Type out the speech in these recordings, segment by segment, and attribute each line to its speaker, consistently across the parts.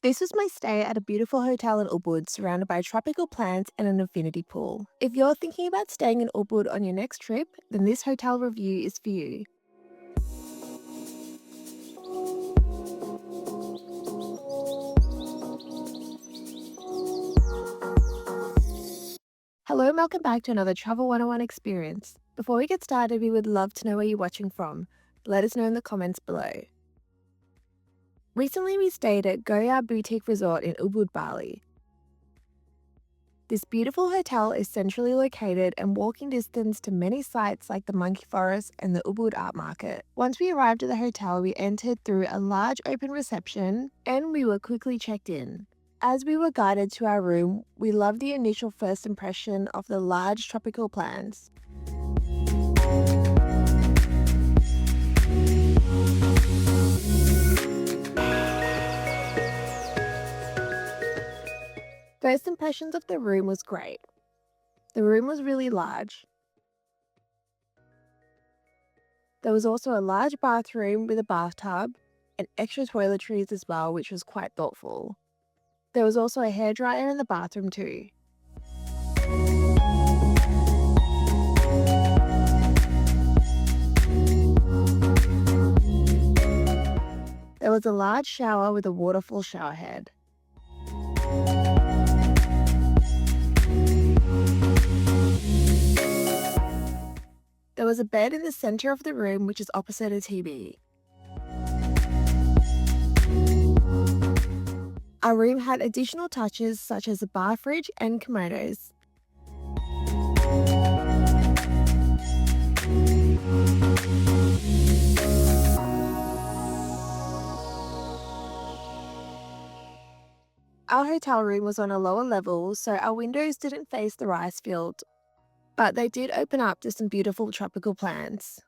Speaker 1: This was my stay at a beautiful hotel in Ubud surrounded by tropical plants and an infinity pool. If you're thinking about staying in Ubud on your next trip, then this hotel review is for you. Hello and welcome back to another Travel 101 experience. Before we get started, we would love to know where you're watching from. Let us know in the comments below. Recently, we stayed at Goya Boutique Resort in Ubud, Bali. This beautiful hotel is centrally located and walking distance to many sites like the Monkey Forest and the Ubud Art Market. Once we arrived at the hotel, we entered through a large open reception and we were quickly checked in. As we were guided to our room, we loved the initial first impression of the large tropical plants. First impressions of the room was great. The room was really large. There was also a large bathroom with a bathtub and extra toiletries as well, which was quite thoughtful. There was also a hairdryer in the bathroom too. There was a large shower with a waterfall shower head. There was a bed in the center of the room, which is opposite a TV. Our room had additional touches such as a bar fridge and kimonos. Our hotel room was on a lower level, so our windows didn't face the rice field, but they did open up to some beautiful tropical plants.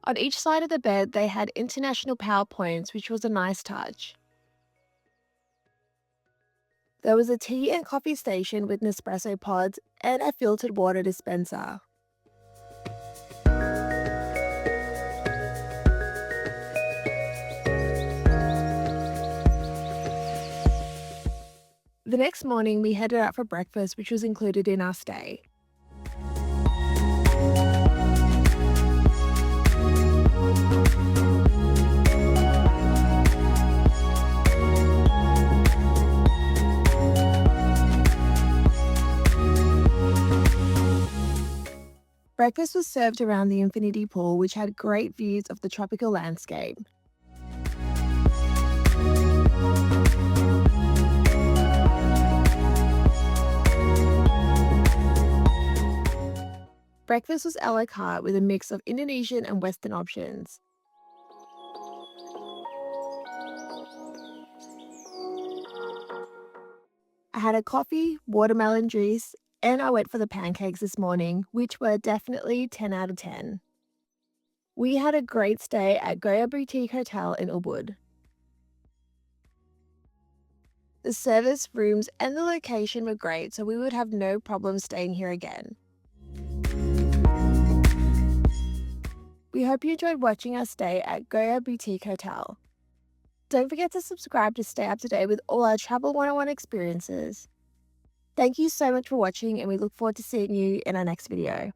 Speaker 1: On each side of the bed, they had international power points, which was a nice touch. There was a tea and coffee station with Nespresso pods and a filtered water dispenser. The next morning, we headed out for breakfast, which was included in our stay. Breakfast was served around the infinity pool, which had great views of the tropical landscape. Breakfast was a la carte with a mix of Indonesian and Western options. I had a coffee, watermelon juice, and I went for the pancakes this morning, which were definitely 10 out of 10. We had a great stay at Goya Boutique Hotel in Ubud. The service, rooms, and the location were great, so we would have no problem staying here again. We hope you enjoyed watching our stay at Goya Boutique Hotel. Don't forget to subscribe to stay up to date with all our Travel 101 experiences. Thank you so much for watching, and we look forward to seeing you in our next video.